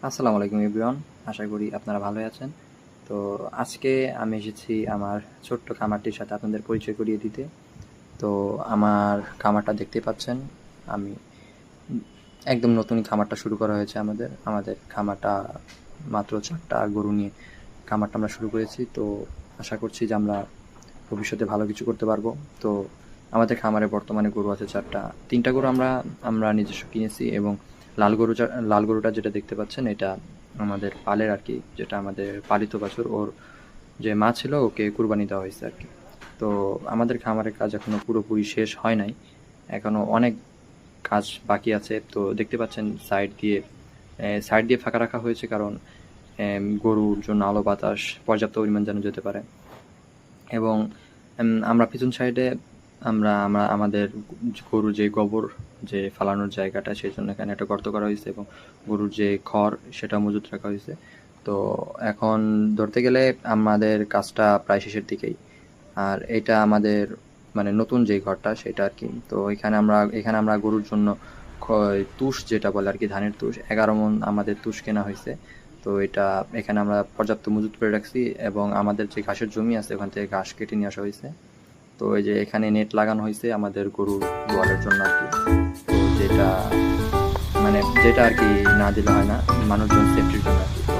আসসালামু আলাইকুম এভরিওয়ান, আশা করি আপনারা ভালোই আছেন। তো আজকে আমি এসেছি আমার ছোট্ট খামারটির সাথে আপনাদের পরিচয় করিয়ে দিতে। তো আমার খামারটা দেখতে পাচ্ছেন, আমি একদম নতুন খামারটা শুরু করা হয়েছে। আমাদের খামারটা মাত্র 4টা গরু নিয়ে খামারটা আমরা শুরু করেছি। তো আশা করছি যে আমরা ভবিষ্যতে ভালো কিছু করতে পারবো। তো আমাদের খামারে বর্তমানে গরু আছে 4টা। 3টা গরু আমরা নিজস্ব কিনেছি, এবং লাল গরুটা যেটা দেখতে পাচ্ছেন এটা আমাদের পালের আর কি, যেটা আমাদের পালিত বাছুর। ওর যে মা ছিল ওকে কুরবানি দেওয়া হয়েছে আর কি। তো আমাদের খামারের কাজ এখনো পুরোপুরি শেষ হয় নাই, এখনো অনেক কাজ বাকি আছে। তো দেখতে পাচ্ছেন সাইড দিয়ে ফাঁকা রাখা হয়েছে, কারণ গরুর জন্য আলো বাতাস পর্যাপ্ত পরিমাণ যেন যেতে পারে। এবং আমরা পিছন সাইডে আমরা আমরা আমাদের গরুর যে গোবর যে ফালানোর জায়গাটা, সেই জন্য এখানে একটা গর্ত করা হয়েছে, এবং গরুর যে খড় সেটা মজুত রাখা হয়েছে। তো এখন ধরতে গেলে আমাদের কাজটা প্রায় শেষের দিকেই। আর এটা আমাদের মানে নতুন যে ঘরটা সেটা আর কি। তো এখানে আমরা গরুর জন্য তুষ যেটা বলে আর কি, ধানের তুষ 11 মণ আমাদের তুষ কেনা হয়েছে। তো এখানে আমরা পর্যাপ্ত মজুত করে রাখছি, এবং আমাদের যে ঘাসের জমি আছে ওখান থেকে ঘাস কেটে নিয়ে আসা হয়েছে। তো এই যে এখানে নেট লাগানো হয়েছে আমাদের গরুর গোয়ালের জন্য আর কি। তো যেটা আর কি না দিলে হয় না, মানুষজন সেফটির জন্য আর কি। তো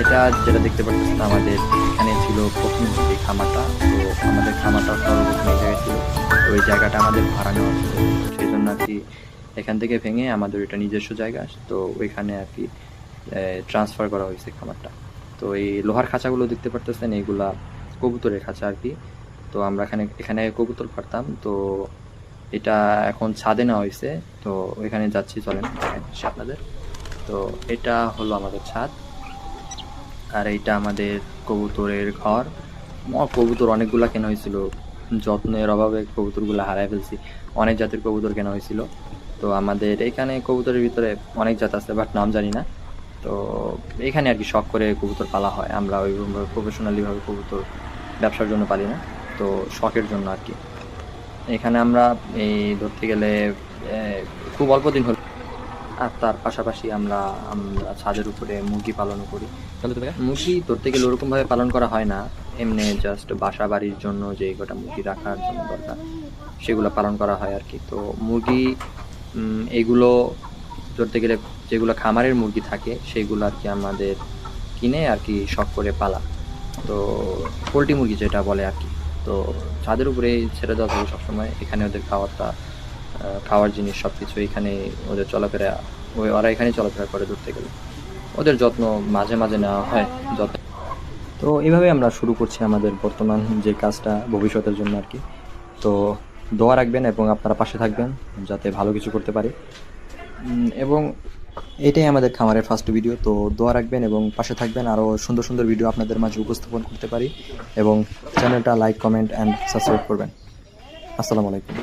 এটা যেটা দেখতে পাচ্ছেন, আমাদের এখানে ছিল প্রথম যে খামারটা। তো আমাদের খামারটা সর্বপ্রথম এই জায়গায় ছিল। তো ওই জায়গাটা আমাদের ভাড়া নেওয়া ছিল, সেই জন্য আর কি এখান থেকে ভেঙে আমাদের এটা নিজস্ব জায়গা। তো ওইখানে আর কি ট্রান্সফার করা হয়েছে খামারটা। তো এই লোহার খাঁচাগুলো দেখতে পারতেছেন, এইগুলা কবুতরের খাঁচা আর কি। তো আমরা এখানে কবুতর পারতাম। তো এটা এখন ছাদে নেওয়া হয়েছে। তো ওইখানে যাচ্ছি, চলেন দেখাচ্ছি আপনাদের। তো এটা হলো আমাদের ছাদ, আর এইটা আমাদের কবুতরের ঘর। কবুতর অনেকগুলা কেনা হয়েছিল, যত্নের অভাবে কবুতরগুলো হারায় ফেলছি। অনেক জাতের কবুতর কেনা হয়েছিল। তো আমাদের এখানে কবুতরের ভিতরে অনেক জাত আছে, বাট নাম জানি না। তো এখানে আর কি শখ করে কবুতর পালা হয়। আমরা ওইভাবে প্রফেশনালিভাবে কবুতর ব্যবসার জন্য পালি না, তো শখের জন্য আর কি। এখানে আমরা এই ধরতে গেলে খুব অল্প দিন হলো। আর তার পাশাপাশি আমরা ছাদের উপরে মুরগি পালনও করি। মুরগি ধরতে গেলে ওরকমভাবে পালন করা হয় না, এমনি জাস্ট বাসা বাড়ির জন্য যে কটা মুরগি রাখার জন্য দরকার সেগুলো পালন করা হয় আর কি। তো মুরগি এগুলো ধরতে গেলে যেগুলো খামারের মুরগি থাকে সেগুলো আর কি আমাদের কিনে আর কি শখ করে পালা। তো পোলট্রি মুরগি যেটা বলে আর কি। তো ছাদের উপরে ছেড়ে দেওয়া থাকে সবসময়। এখানে ওদের খাওয়ার জিনিস সব কিছু এখানে, ওদের চলাফেরা ওরা এখানেই চলাফেরা করে। ধরতে গেলে ওদের যত্ন মাঝে মাঝে নেওয়া হয় যত্ন। তো এইভাবে আমরা শুরু করছি আমাদের বর্তমান যে কাজটা ভবিষ্যতের জন্য আর কি। তো দোয়া রাখবেন এবং আপনারা পাশে থাকবেন যাতে ভালো কিছু করতে পারি। এবং এটাই আমাদের খামারের ফার্স্ট ভিডিও। তো দোয়া রাখবেন এবং পাশে থাকবেন, আরও সুন্দর সুন্দর ভিডিও আপনাদের মাঝে উপস্থাপন করতে পারি। এবং চ্যানেলটা লাইক, কমেন্ট অ্যান্ড সাবস্ক্রাইব করবেন। আসসালামু আলাইকুম।